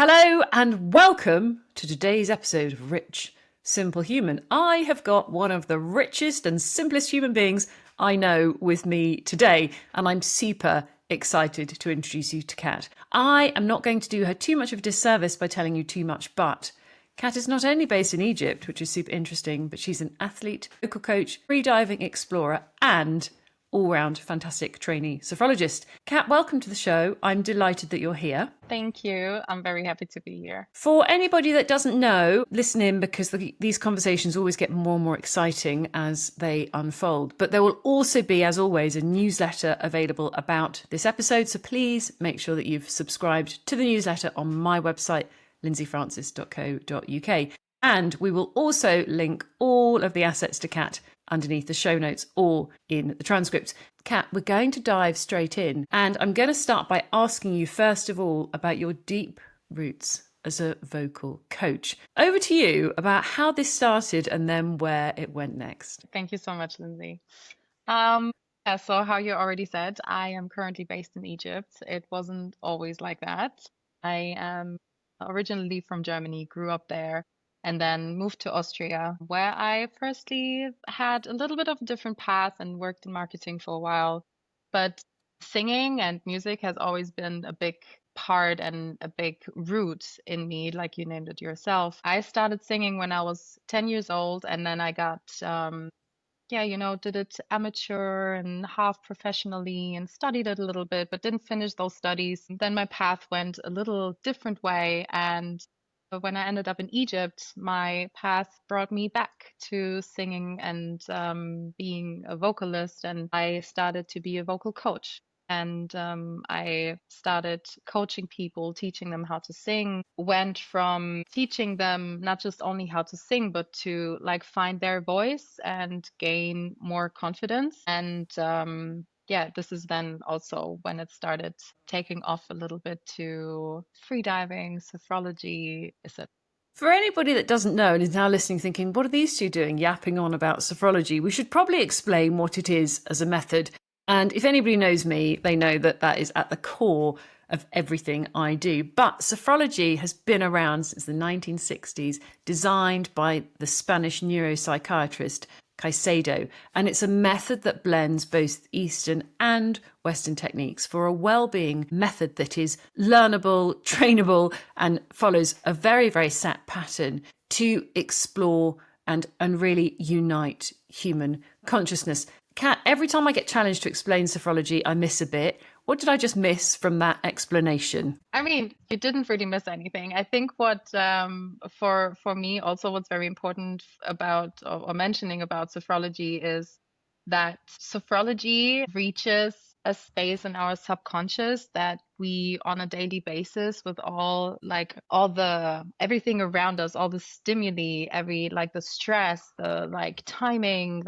Hello and welcome to today's episode of Rich, Simple Human. I have got one of the richest and simplest human beings I know with me today, and I'm super excited to introduce you to Kat. I am not going to do her too much of a disservice by telling you too much, but Kat is not only based in Egypt, which is super interesting, but she's an athlete, vocal coach, freediving explorer, and all-round fantastic trainee sophrologist. Kat, welcome to the show. I'm delighted that you're here. Thank you. I'm very happy to be here. For anybody that doesn't know, listen in because these conversations always get more and more exciting as they unfold. But there will also be, as always, a newsletter available about this episode. So please make sure that you've subscribed to the newsletter on my website, lindsayfrancis.co.uk. And we will also link all of the assets to Kat underneath the show notes or in the transcripts. Kat, we're going to dive straight in, and I'm going to start by asking you first of all about your deep roots as a vocal coach. Over to you about how this started and then where it went next. Thank you so much, Lindsay. So how you already said, I am currently based in Egypt. It wasn't always like that. I am originally from Germany, grew up there, and then moved to Austria, where I firstly had a little bit of a different path and worked in marketing for a while. But singing and music has always been a big part and a big root in me, like you named it yourself. I started singing when I was 10 years old, and then I got did it amateur and half professionally and studied it a little bit, but didn't finish those studies. Then my path went a little different way. And when I ended up in Egypt, my path brought me back to singing and being a vocalist. And I started to be a vocal coach. And I started coaching people, teaching them how to sing. Went from teaching them not just only how to sing, but to like find their voice and gain more confidence. And this is then also when it started taking off a little bit to freediving, sophrology, etc. For anybody that doesn't know and is now listening thinking, what are these two doing, yapping on about sophrology? We should probably explain what it is as a method. And if anybody knows me, they know that that is at the core of everything I do. But sophrology has been around since the 1960s, designed by the Spanish neuropsychiatrist Caicedo. And it's a method that blends both Eastern and Western techniques for a well-being method that is learnable, trainable, and follows a very, very set pattern to explore and really unite human consciousness. Kat, every time I get challenged to explain sophrology, I miss a bit. What did I just miss from that explanation? I mean, you didn't really miss anything. I think what for me also what's very important about or mentioning about sophrology is that sophrology reaches a space in our subconscious that we on a daily basis with all the everything around us, all the stimuli, the stress, the timing,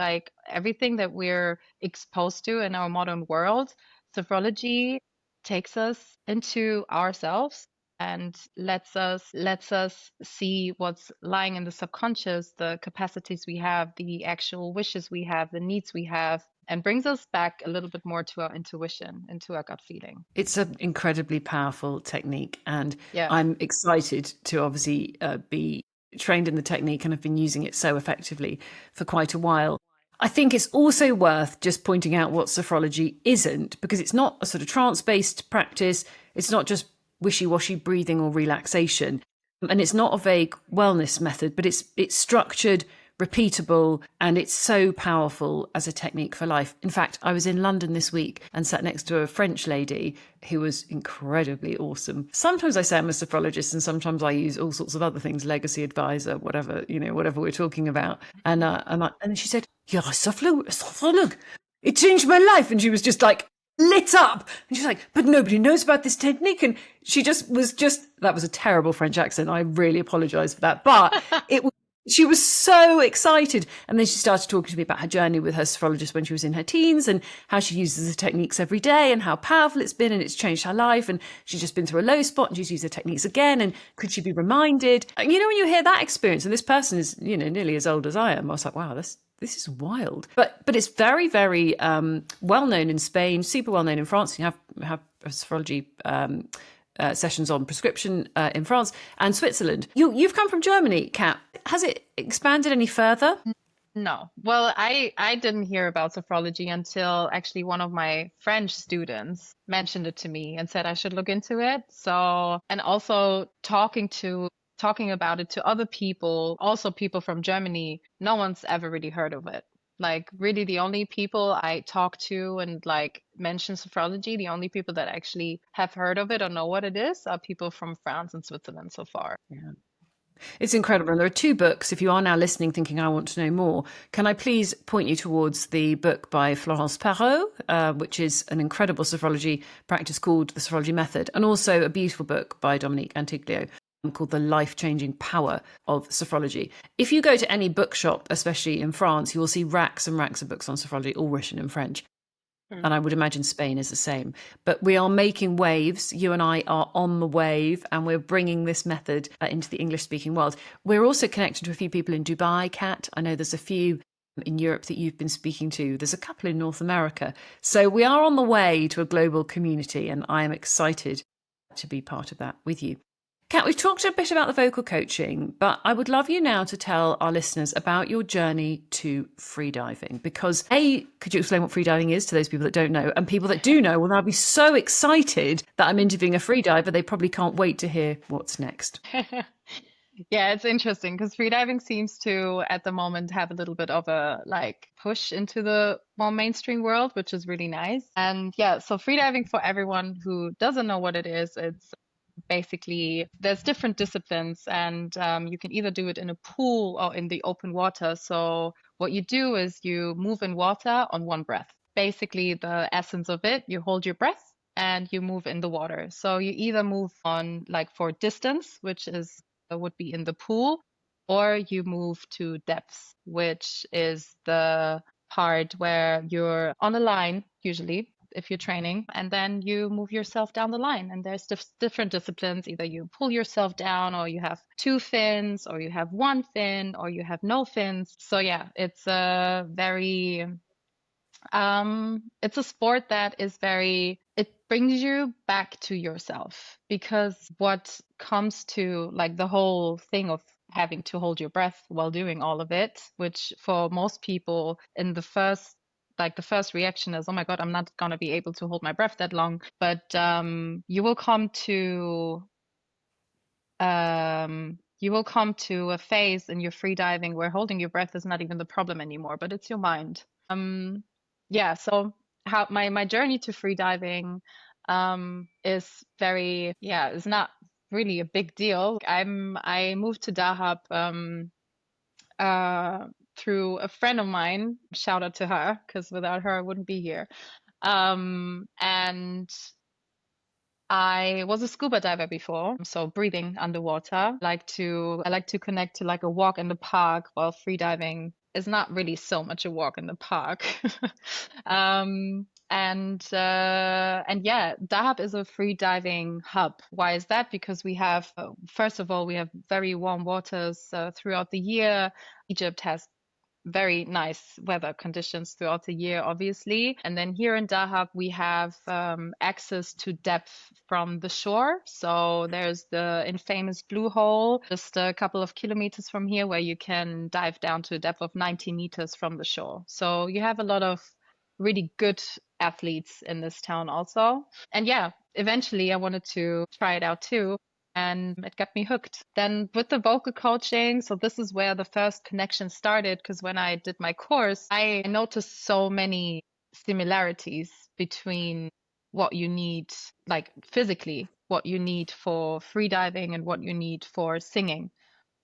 everything that we're exposed to in our modern world. Sophrology takes us into ourselves and lets us see what's lying in the subconscious, the capacities we have, the actual wishes we have, the needs we have, and brings us back a little bit more to our intuition, into our gut feeling. It's an incredibly powerful technique, and Yeah. I'm excited to obviously be trained in the technique, and I've been using it so effectively for quite a while. I think it's also worth just pointing out what sophrology isn't, because it's not a sort of trance-based practice. It's not just wishy-washy breathing or relaxation. And it's not a vague wellness method, but it's structured, repeatable, and it's so powerful as a technique for life. In fact, I was in London this week and sat next to a French lady who was incredibly awesome. Sometimes I say I'm a sophrologist and sometimes I use all sorts of other things, legacy advisor, whatever we're talking about. And she said, "You're a sophrolog. It changed my life." And she was just like lit up. And she's like, "But nobody knows about this technique." And she that was a terrible French accent. I really apologize for that. But she was so excited. And then she started talking to me about her journey with her sophrologist when she was in her teens and how she uses the techniques every day and how powerful it's been and it's changed her life. And she's just been through a low spot and she's used the techniques again. And could she be reminded? And when you hear that experience, and this person is, nearly as old as I am, I was like, wow, this is wild. But it's very, very well known in Spain, super well known in France. You have a sophrology sessions on prescription in France and Switzerland. You've come from Germany, Kat. Has it expanded any further? No. Well, I didn't hear about sophrology until actually one of my French students mentioned it to me and said I should look into it. So, and also talking about it to other people, also people from Germany, no one's ever really heard of it. Like really the only people I talk to and like mention sophrology, the only people that actually have heard of it or know what it is are people from France and Switzerland so far. Yeah. It's incredible. And there are two books. If you are now listening thinking, I want to know more, can I please point you towards the book by Florence Perrault, which is an incredible sophrology practice called The Sophrology Method, and also a beautiful book by Dominique Antiglio called The Life-Changing Power of Sophrology. If you go to any bookshop, especially in France, you will see racks and racks of books on sophrology, all written in French. And I would imagine Spain is the same. But we are making waves. You and I are on the wave, and we're bringing this method into the English-speaking world. We're also connected to a few people in Dubai, Kat. I know there's a few in Europe that you've been speaking to. There's a couple in North America. So we are on the way to a global community, and I am excited to be part of that with you. Kat, we've talked a bit about the vocal coaching, but I would love you now to tell our listeners about your journey to freediving. Because A, could you explain what freediving is to those people that don't know? And people that do know will now be so excited that I'm interviewing a freediver, they probably can't wait to hear what's next. Yeah, it's interesting because freediving seems to, at the moment, have a little bit of a like push into the more mainstream world, which is really nice. And yeah, so freediving, for everyone who doesn't know what it is, it's basically there's different disciplines, and you can either do it in a pool or in the open water. So what you do is you move in water on one breath. Basically, the essence of it, you hold your breath and you move in the water. So you either move on like for distance, which is would be in the pool, or you move to depths, which is the part where you're on a line, usually if you're training, and then you move yourself down the line. And there's different disciplines. Either you pull yourself down, or you have two fins, or you have one fin, or you have no fins. So yeah, it's a very it's a sport that is very, it brings you back to yourself, because what comes to like the whole thing of having to hold your breath while doing all of it, which for most people in the first reaction is, oh my God, I'm not gonna be able to hold my breath that long. But you will come to a phase in your free diving where holding your breath is not even the problem anymore, but it's your mind. Yeah, so how my journey to free diving is very, yeah, it's not really a big deal. I moved to Dahab uh through a friend of mine. Shout out to her, because without her I wouldn't be here. And I was a scuba diver before, so breathing underwater. I like to connect to like a walk in the park, while free diving is not really so much a walk in the park. And yeah, Dahab is a free diving hub. Why is that? Because we have, first of all, we have very warm waters throughout the year. Egypt has very nice weather conditions throughout the year, obviously. And then here in Dahab, we have access to depth from the shore. So there's the infamous Blue Hole, just a couple of kilometers from here, where you can dive down to a depth of 90 meters from the shore. So you have a lot of really good athletes in this town also. And yeah, eventually I wanted to try it out too, and it got me hooked. Then with the vocal coaching, so this is where the first connection started, because when I did my course, I noticed so many similarities between what you need, like physically, what you need for freediving and what you need for singing.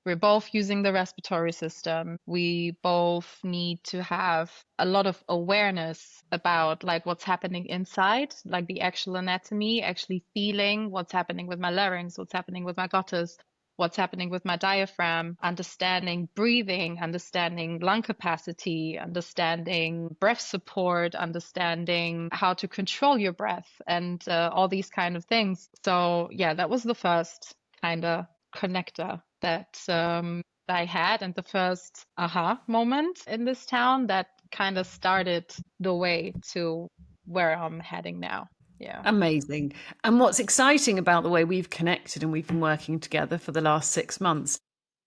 We're both using the respiratory system. We both need to have a lot of awareness about like what's happening inside, like the actual anatomy, actually feeling what's happening with my larynx, what's happening with my glottis, what's happening with my diaphragm, understanding breathing, understanding lung capacity, understanding breath support, understanding how to control your breath, and all these kind of things. So yeah, that was the first kind of connector that I had, and the first aha moment in this town that kind of started the way to where I'm heading now. Yeah. Amazing. And what's exciting about the way we've connected and we've been working together for the last 6 months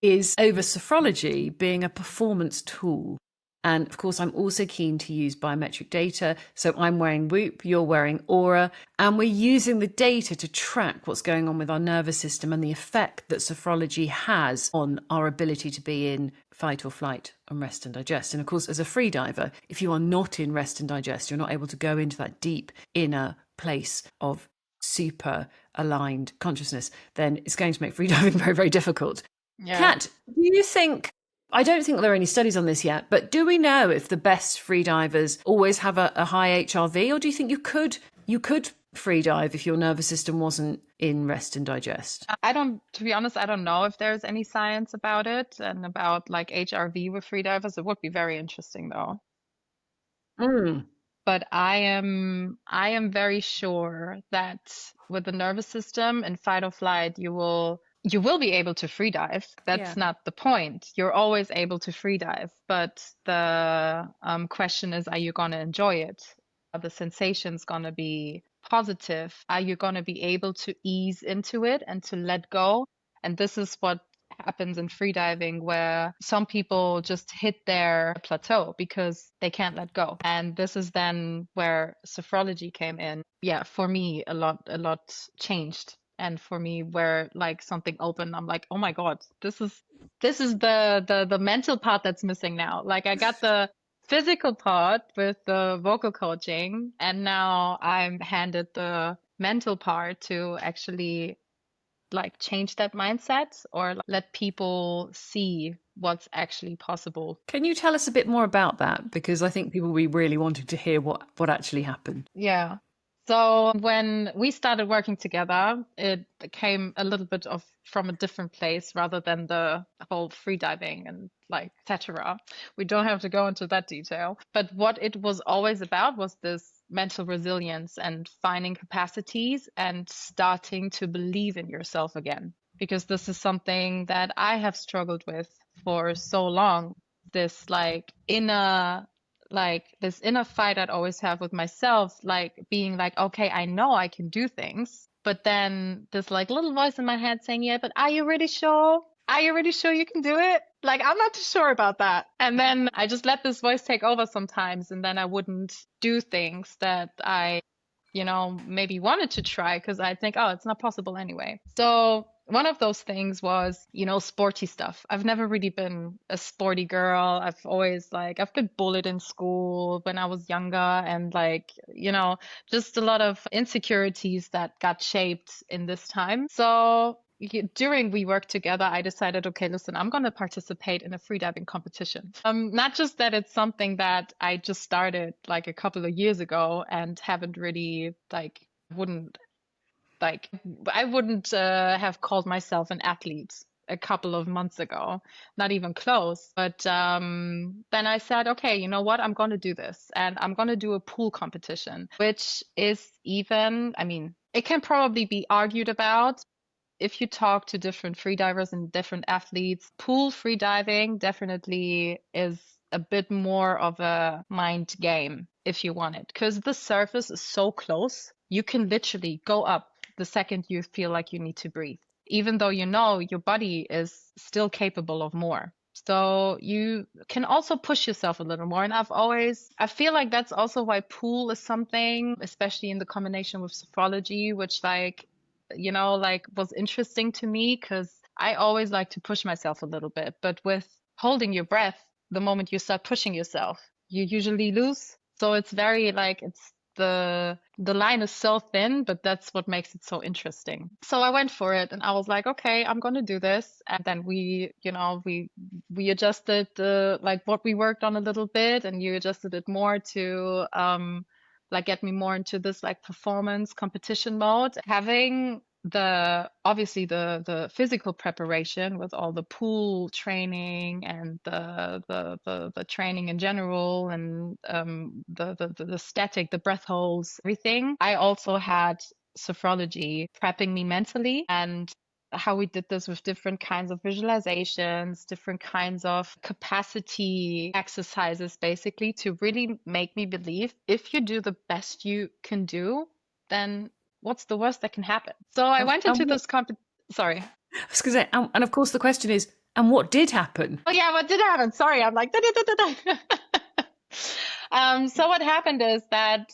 is over sophrology being a performance tool. And of course, I'm also keen to use biometric data. So I'm wearing Whoop, you're wearing Aura, and we're using the data to track what's going on with our nervous system and the effect that sophrology has on our ability to be in fight or flight and rest and digest. And of course, as a freediver, if you are not in rest and digest, you're not able to go into that deep inner place of super aligned consciousness, then it's going to make freediving very, very difficult. Yeah. Kat, do you think, I don't think there are any studies on this yet, but do we know if the best freedivers always have a high HRV, or do you think you could freedive if your nervous system wasn't in rest and digest? To be honest, I don't know if there's any science about it and about like HRV with freedivers. It would be very interesting though. Mm, But I am very sure that with the nervous system and fight or flight, you will be able to free dive. That's yeah. not the point. You're always able to free dive, but the question is, are you gonna enjoy it? Are the sensations gonna be positive? Are you gonna be able to ease into it and to let go? And this is what happens in freediving, where some people just hit their plateau because they can't let go. And this is then where sophrology came in. Yeah, for me, a lot changed. And for me, where like something opened, I'm like, oh my God, this is the mental part that's missing now. Like I got the physical part with the vocal coaching, and now I'm handed the mental part to actually like change that mindset or let people see what's actually possible. Can you tell us a bit more about that? Because I think people will be really wanting to hear what actually happened. Yeah. So when we started working together, it came a little bit of from a different place rather than the whole free diving and like etc. We don't have to go into that detail. But what it was always about was this mental resilience and finding capacities and starting to believe in yourself again. Because this is something that I have struggled with for so long. This inner fight I'd always have with myself, like being like, okay, I know I can do things, but then this like little voice in my head saying, yeah, but are you really sure? Are you really sure you can do it? Like, I'm not too sure about that. And then I just let this voice take over sometimes, and then I wouldn't do things that I maybe wanted to try because I think, oh, it's not possible anyway. So one of those things was, sporty stuff. I've never really been a sporty girl. I've been bullied in school when I was younger, and like, just a lot of insecurities that got shaped in this time. So during we worked together, I decided, okay, listen, I'm going to participate in a freediving competition. Not just that it's something that I just started like a couple of years ago and haven't really wouldn't like I wouldn't have called myself an athlete a couple of months ago, not even close. But then I said, okay, you know what? I'm going to do this, and I'm going to do a pool competition, which is even, I mean, it can probably be argued about if you talk to different freedivers and different athletes. Pool freediving definitely is a bit more of a mind game if you want it, because the surface is so close. You can literally go up the second you feel like you need to breathe, even though you know your body is still capable of more. So you can also push yourself a little more. And I feel like that's also why pool is something, especially in the combination with sophrology, which was interesting to me because I always like to push myself a little bit. But with holding your breath, the moment you start pushing yourself, you usually lose. So it's very like the line is so thin, but that's what makes it so interesting. So I went for it and I was like, okay, I'm gonna do this. And then we adjusted what we worked on a little bit, and you adjusted it more to get me more into this like performance competition mode. Having the physical preparation with all the pool training and the training in general, and the static, the breath holds, everything. I also had sophrology prepping me mentally, and how we did this with different kinds of visualizations, different kinds of capacity exercises, basically to really make me believe if you do the best you can do, then what's the worst that can happen? So I went And into what, this sorry. I was going to say, and of course the question is, and what did happen? Oh yeah, what did happen? Sorry, I'm like, so what happened is that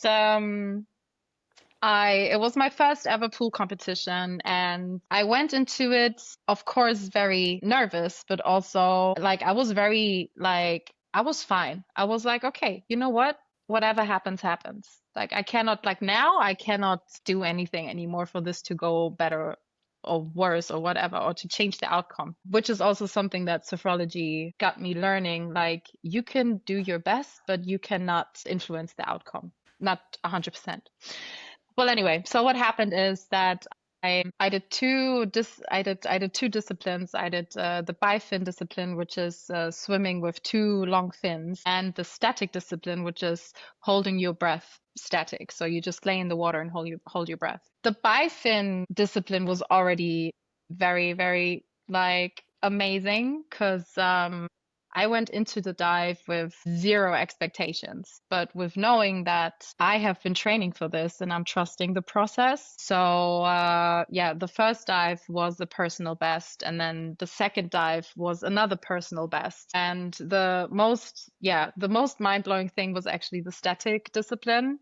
it was my first ever pool competition, and I went into it, of course, very nervous, but also like I was very like I was fine. I was like, okay, you know what? Whatever happens, happens. Like I cannot like now I cannot do anything anymore for this to go better or worse or whatever, or to change the outcome, which is also something that sophrology got me learning. Like you can do your best, but you cannot influence the outcome, not 100%. Well, anyway, so what happened is that I did I did two disciplines. I did the bifin discipline, which is swimming with two long fins, and the static discipline, which is holding your breath static. So you just lay in the water and hold your breath. The bifin discipline was already very, very like amazing because I went into the dive with zero expectations, but with knowing that I have been training for this and I'm trusting the process. So, yeah, the first dive was the personal best, and then the second dive was another personal best. And the most mind blowing thing was actually the static discipline,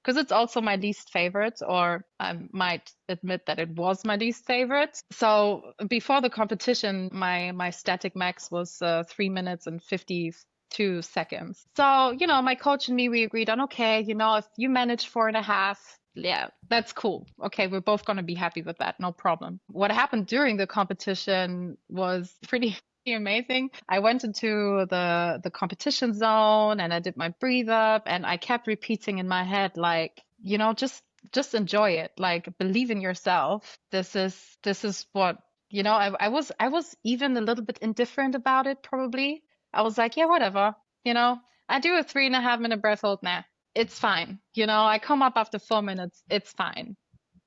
because it's also my least favorite, or I might admit that it was my least favorite. So before the competition, my static max was 3 minutes and 52 seconds. So, my coach and me, we agreed on, okay, if you manage 4.5, yeah, that's cool. Okay, we're both going to be happy with that. No problem. What happened during the competition was pretty amazing. I went into the competition zone and I did my breathe up, and I kept repeating in my head like, just enjoy it. Like believe in yourself. This is what, I was even a little bit indifferent about it probably. I was like, yeah, whatever. You know, I do a 3.5 minute breath hold. Nah, it's fine. I come up after 4 minutes. It's fine.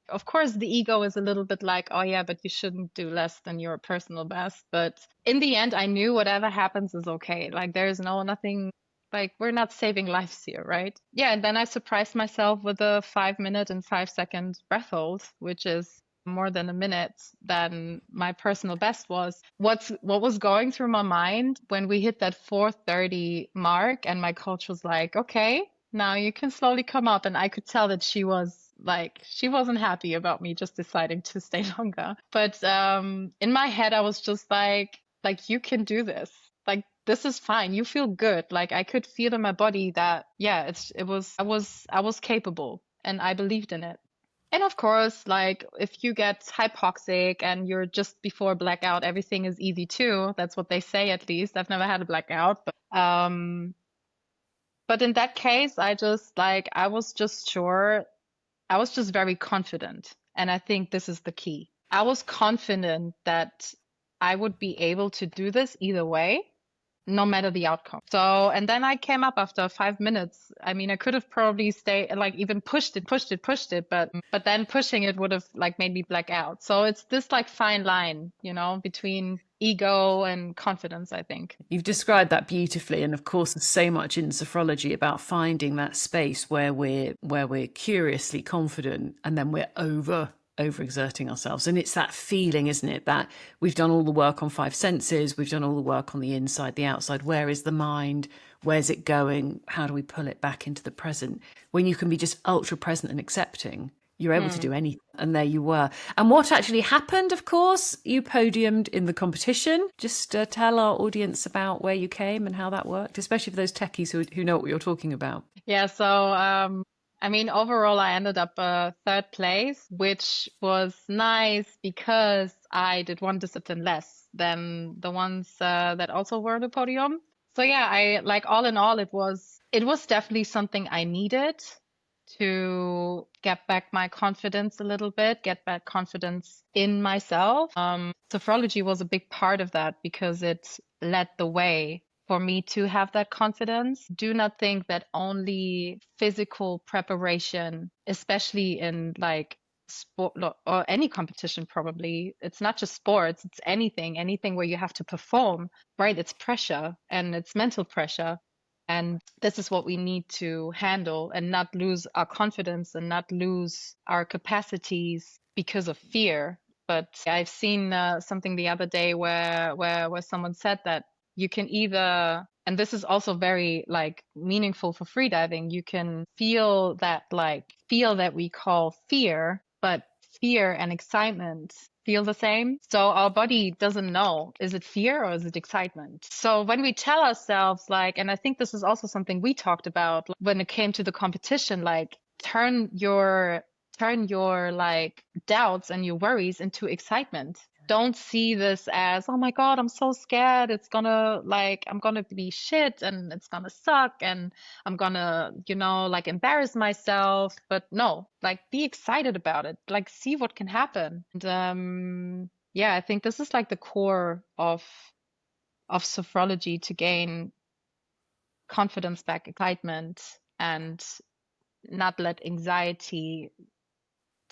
Of course, the ego is a little bit like, oh yeah, but you shouldn't do less than your personal best. But in the end, I knew whatever happens is okay. Like there's nothing, like we're not saving lives here, right? Yeah, and then I surprised myself with a 5 minute and 5 second breath hold, which is more than a minute than my personal best was. What was going through my mind when we hit that 4:30 mark, and my coach was like, okay, now you can slowly come up. And I could tell that she wasn't happy about me just deciding to stay longer. But in my head, I was just like you can do this. Like this is fine. You feel good. Like I could feel in my body that yeah, I was capable, and I believed in it. And of course, like if you get hypoxic and you're just before blackout, everything is easy too. That's what they say, at least. I've never had a blackout, but in that case, I was just sure. I was just very confident. And I think this is the key. I was confident that I would be able to do this either way, no matter the outcome. So, and then I came up after 5 minutes. I mean, I could have probably stayed, like even pushed it, but then pushing it would have like made me black out. So it's this like fine line, between ego and confidence, I think. You've described that beautifully, and of course, there's so much in sophrology about finding that space where we're curiously confident, and then we're overexerting ourselves. And it's that feeling, isn't it, that we've done all the work on five senses, we've done all the work on the inside, the outside. Where is the mind? Where's it going? How do we pull it back into the present? When you can be just ultra present and accepting, you're able to Hmm. do anything. And there you were. And what actually happened, of course, you podiumed in the competition. Just tell our audience about where you came and how that worked, especially for those techies who know what you're talking about. Yeah, so I mean, overall, I ended up third place, which was nice because I did one discipline less than the ones that also were on the podium. So yeah, I like all in all, it was definitely something I needed to get back my confidence a little bit, get back confidence in myself. Sophrology was a big part of that because it led the way for me to have that confidence. Do not think that only physical preparation, especially in like sport or any competition, probably, it's not just sports, it's anything where you have to perform, right? It's pressure and it's mental pressure. And this is what we need to handle and not lose our confidence and not lose our capacities because of fear. But I've seen something the other day where someone said that you can either, and this is also very like meaningful for freediving, you can feel that we call fear, but fear and excitement feel the same. So our body doesn't know, is it fear or is it excitement? So when we tell ourselves like, and I think this is also something we talked about when it came to the competition, like turn your like doubts and your worries into excitement. Don't see this as, oh my God, I'm so scared. I'm gonna be shit and it's gonna suck and I'm gonna, like embarrass myself. But no, like be excited about it. Like see what can happen. And yeah, I think this is like the core of sophrology to gain confidence back, excitement, and not let anxiety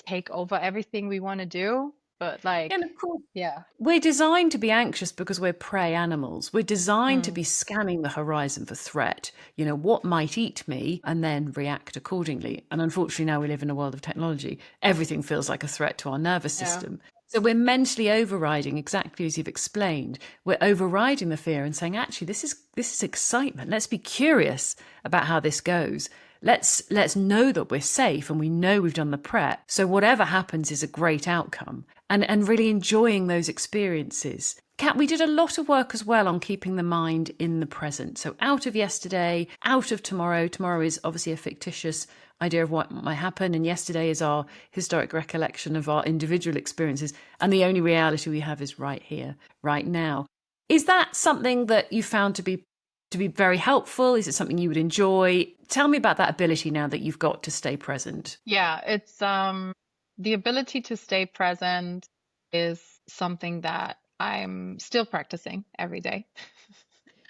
take over everything we want to do. But like, And of course, yeah. we're designed to be anxious because we're prey animals. We're designed to Mm, be scanning the horizon for threat. What might eat me, and then react accordingly. And unfortunately, now we live in a world of technology. Everything feels like a threat to our nervous yeah. system. So we're overriding exactly as you've explained. We're overriding the fear and saying, actually, this is excitement. Let's be curious about how this goes. Let's know that we're safe and we know we've done the prep. So whatever happens is a great outcome, and really enjoying those experiences. Kat, we did a lot of work as well on keeping the mind in the present. So out of yesterday, out of tomorrow. Tomorrow is obviously a fictitious idea of what might happen, and yesterday is our historic recollection of our individual experiences. And the only reality we have is right here, right now. Is that something that you found to be very helpful? Is it something you would enjoy? Tell me about that ability now that you've got to stay present. Yeah, it's the ability to stay present is something that I'm still practicing every day.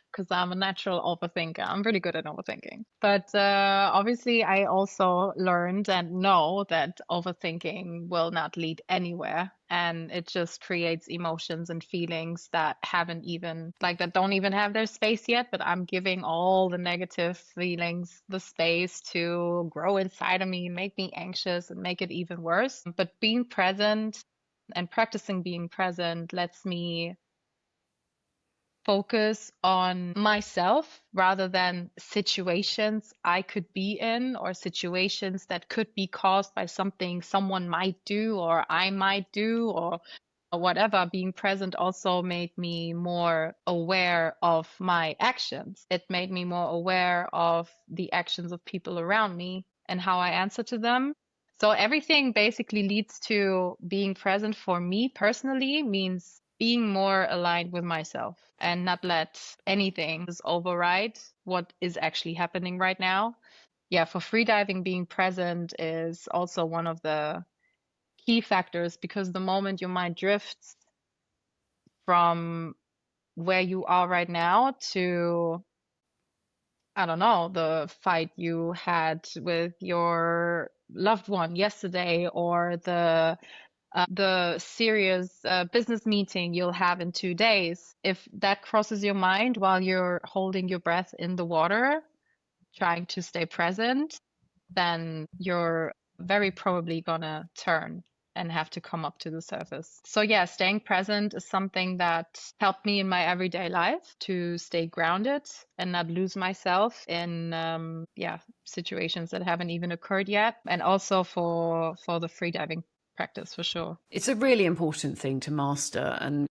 Because I'm a natural overthinker. I'm really good at overthinking. But obviously, I also learned and know that overthinking will not lead anywhere. And it just creates emotions and feelings that haven't even, like, that don't even have their space yet. But I'm giving all the negative feelings the space to grow inside of me, make me anxious, and make it even worse. But being present and practicing being present lets me focus on myself rather than situations I could be in or situations that could be caused by something someone might do or I might do or whatever. Being present also made me more aware of my actions. It made me more aware of the actions of people around me and how I answer to them. So everything basically leads to being present for me personally means being more aligned with myself and not let anything just override what is actually happening right now. Yeah, for freediving, being present is also one of the key factors because the moment your mind drifts from where you are right now to, I don't know, the fight you had with your loved one yesterday or the serious business meeting you'll have in 2 days, if that crosses your mind while you're holding your breath in the water, trying to stay present, then you're very probably gonna turn and have to come up to the surface. So yeah, staying present is something that helped me in my everyday life to stay grounded and not lose myself in situations that haven't even occurred yet, and also for the freediving practice for sure. It's a really important thing to master, and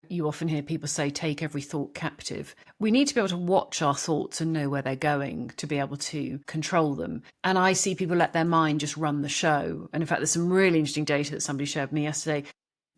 you often hear people say, take every thought captive. We need to be able to watch our thoughts and know where they're going to be able to control them. And I see people let their mind just run the show. And in fact, there's some really interesting data that somebody shared with me yesterday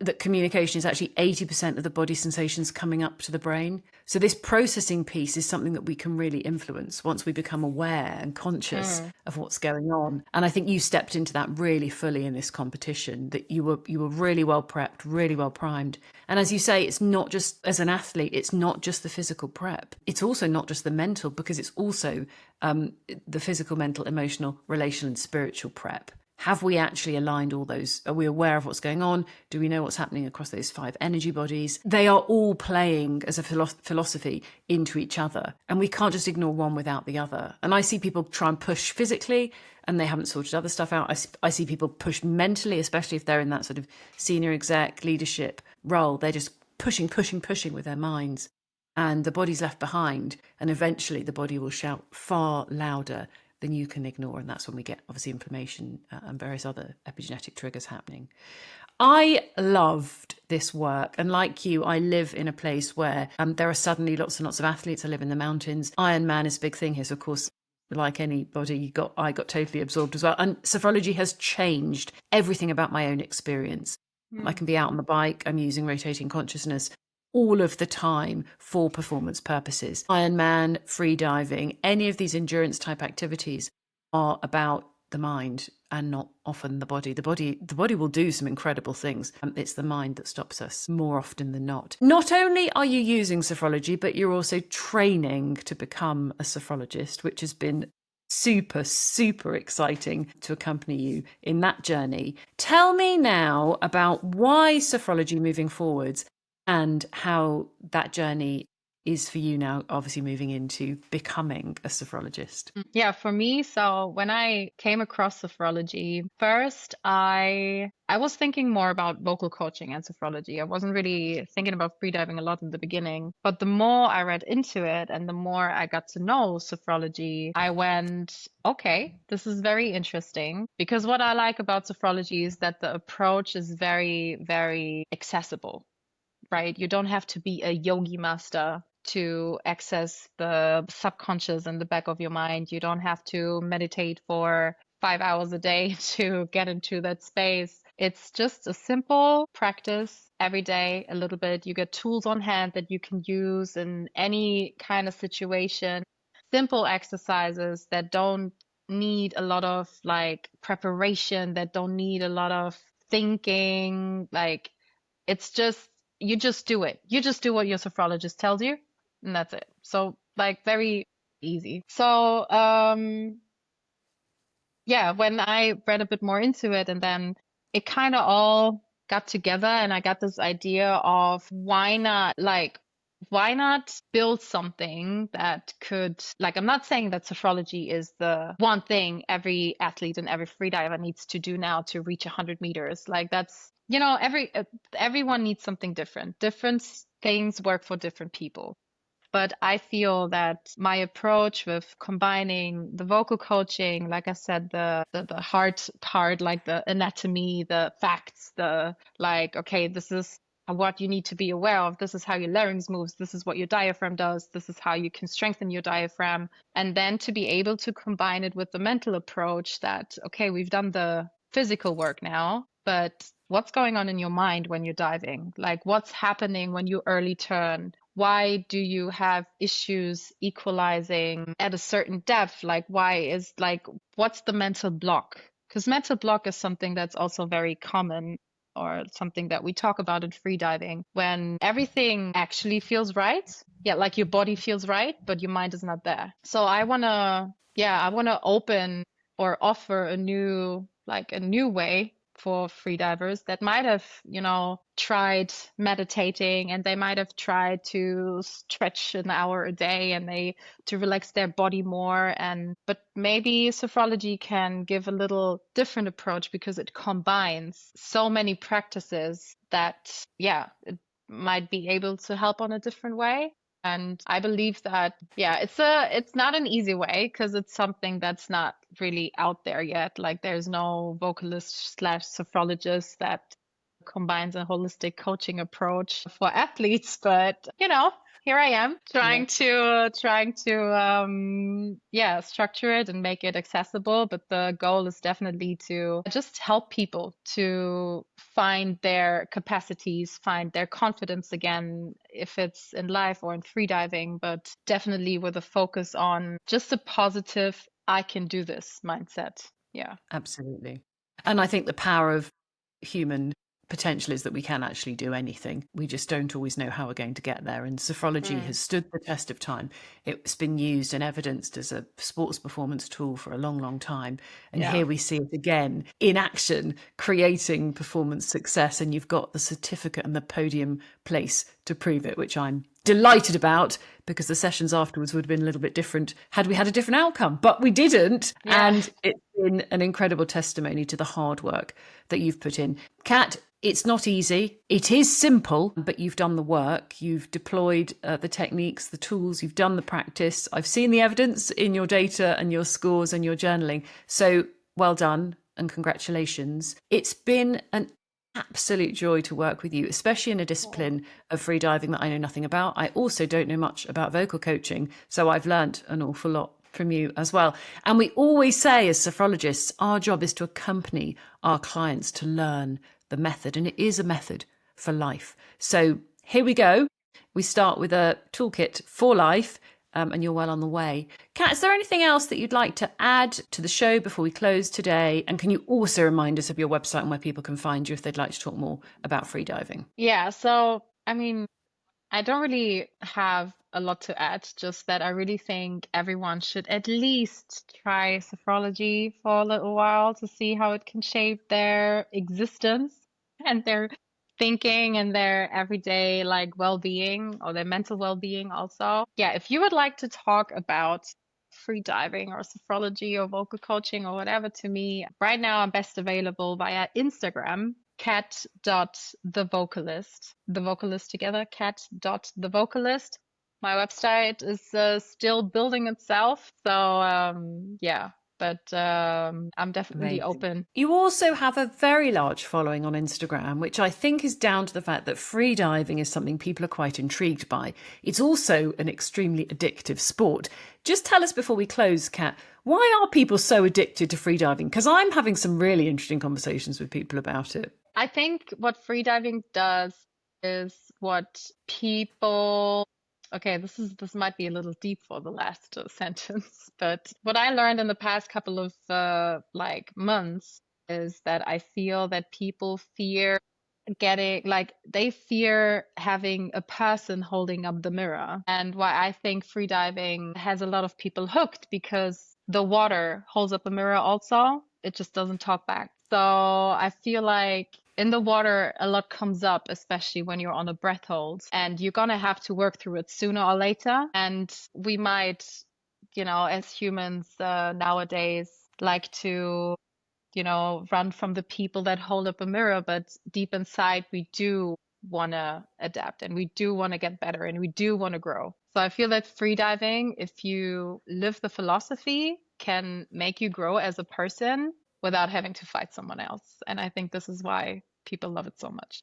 that communication is actually 80% of the body sensations coming up to the brain. So this processing piece is something that we can really influence once we become aware and conscious of what's going on. And I think you stepped into that really fully in this competition, that you were really well prepped, really well primed. And as you say, it's not just, as an athlete, it's not just the physical prep. It's also not just the mental, because it's also the physical, mental, emotional, relational and spiritual prep. Have we actually aligned all those? Are we aware of what's going on? Do we know what's happening across those 5 energy bodies? They are all playing as a philosophy into each other. And we can't just ignore one without the other. And I see people try and push physically and they haven't sorted other stuff out. I see people push mentally, especially if they're in that sort of senior exec leadership role. They're just pushing with their minds. And the body's left behind. And eventually the body will shout far louder than you can ignore. And that's when we get obviously inflammation and various other epigenetic triggers happening. I loved this work. And like you, I live in a place where there are suddenly lots and lots of athletes. I live in the mountains. Ironman is a big thing here. So of course, like anybody, I got totally absorbed as well. And sophrology has changed everything about my own experience. I can be out on the bike. I'm using rotating consciousness all of the time for performance purposes. Ironman, freediving, any of these endurance type activities are about the mind and not often the body. The body will do some incredible things. It's the mind that stops us more often than not. Not only are you using sophrology, but you're also training to become a sophrologist, which has been super, super exciting to accompany you in that journey. Tell me now about why sophrology moving forwards and how that journey is for you now, obviously moving into becoming a sophrologist. Yeah, for me, so when I came across sophrology, first I was thinking more about vocal coaching and sophrology. I wasn't really thinking about freediving a lot in the beginning, but the more I read into it and the more I got to know sophrology, I went, okay, this is very interesting, because what I like about sophrology is that the approach is very, very accessible, right? You don't have to be a yogi master to access the subconscious in the back of your mind. You don't have to meditate for 5 hours a day to get into that space. It's just a simple practice every day, a little bit. You get tools on hand that you can use in any kind of situation. Simple exercises that don't need a lot of like preparation, that don't need a lot of thinking. Like, it's just, you just do it. You just do what your sophrologist tells you, and that's it. So, like, very easy. So, yeah, when I read a bit more into it, and then it kind of all got together, and I got this idea of why not build something that could, like, I'm not saying that sophrology is the one thing every athlete and every freediver needs to do now to reach 100 meters. Like, that's, everyone needs something different. Different things work for different people. But I feel that my approach with combining the vocal coaching, like I said, the heart part, like the anatomy, the facts, the like, okay, this is what you need to be aware of. This is how your larynx moves. This is what your diaphragm does. This is how you can strengthen your diaphragm. And then to be able to combine it with the mental approach that, okay, we've done the physical work now, but what's going on in your mind when you're diving? Like, what's happening when you early turn? Why do you have issues equalizing at a certain depth? Like, what's the mental block? Because mental block is something that's also very common, or something that we talk about in freediving, when everything actually feels right. Yeah, like your body feels right, but your mind is not there. So I wanna open or offer a new way for freedivers that might have, tried meditating, and they might have tried to stretch an hour a day and to relax their body more. But maybe sophrology can give a little different approach, because it combines so many practices that, yeah, it might be able to help on a different way. And I believe that, yeah, it's not an easy way, because it's something that's not really out there yet. Like, there's no vocalist slash sophrologist that combines a holistic coaching approach for athletes. But, here I am Yeah. trying to structure it and make it accessible. But the goal is definitely to just help people to find their capacities, find their confidence again, if it's in life or in freediving, but definitely with a focus on just a positive, I can do this mindset. Yeah. Absolutely. And I think the power of human potential is that we can actually do anything. We just don't always know how we're going to get there. And sophrology has stood the test of time. It's been used and evidenced as a sports performance tool for a long, long time. And here we see it again in action, creating performance success. And you've got the certificate and the podium place to prove it, which I'm delighted about, because the sessions afterwards would have been a little bit different had we had a different outcome, but we didn't. And it's been an incredible testimony to the hard work that you've put in. Kat, it's not easy. It is simple, but you've done the work. You've deployed the techniques, the tools, you've done the practice. I've seen the evidence in your data and your scores and your journaling. So well done and congratulations. It's been an absolute joy to work with you, especially in a discipline of freediving that I know nothing about. I also don't know much about vocal coaching, so I've learnt an awful lot from you as well. And we always say as sophrologists, our job is to accompany our clients to learn the method, and it is a method for life. So here we go. We start with a toolkit for life. And you're well on the way. Kat, is there anything else that you'd like to add to the show before we close today? And can you also remind us of your website and where people can find you if they'd like to talk more about freediving? Yeah, so I mean, I don't really have a lot to add, just that I really think everyone should at least try sophrology for a little while to see how it can shape their existence and their thinking and their everyday like well-being or their mental well-being also. Yeah, if you would like to talk about free diving or sophrology or vocal coaching or whatever to me, right now I'm best available via Instagram, cat.thevocalist, the vocalist together, cat.thevocalist. My website is still building itself. So yeah, but I'm definitely Amazing. open. You also have a very large following on Instagram, which I think is down to the fact that freediving is something people are quite intrigued by. It's also an extremely addictive sport. Just tell us before we close, Kat, why are people so addicted to freediving? Because I'm having some really interesting conversations with people about it. I think what freediving does is what people, okay, this might be a little deep for the last sentence, but what I learned in the past couple of like months is that I feel that people fear getting, like, they fear having a person holding up the mirror. And why I think freediving has a lot of people hooked, because the water holds up a mirror also. It just doesn't talk back. So I feel like in the water, a lot comes up, especially when you're on a breath hold, and you're gonna have to work through it sooner or later. And we might, as humans nowadays, like to run from the people that hold up a mirror, but deep inside, we do want to adapt and we do want to get better and we do want to grow. So I feel that freediving, if you live the philosophy, can make you grow as a person without having to fight someone else. And I think this is why people love it so much.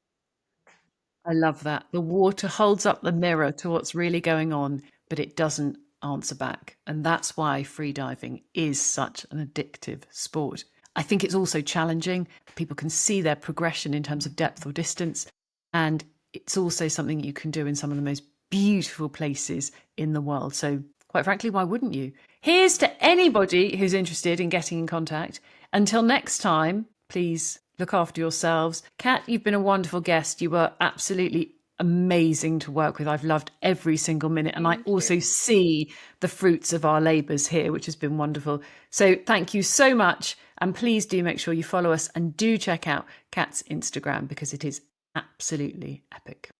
I love that. The water holds up the mirror to what's really going on, but it doesn't answer back. And that's why freediving is such an addictive sport. I think it's also challenging. People can see their progression in terms of depth or distance. And it's also something you can do in some of the most beautiful places in the world. So quite frankly, why wouldn't you? Here's to anybody who's interested in getting in contact. Until next time, please look after yourselves. Kat, you've been a wonderful guest. You were absolutely amazing to work with. I've loved every single minute. And I also see the fruits of our labours here, which has been wonderful. So thank you so much. And please do make sure you follow us and do check out Kat's Instagram, because it is absolutely epic.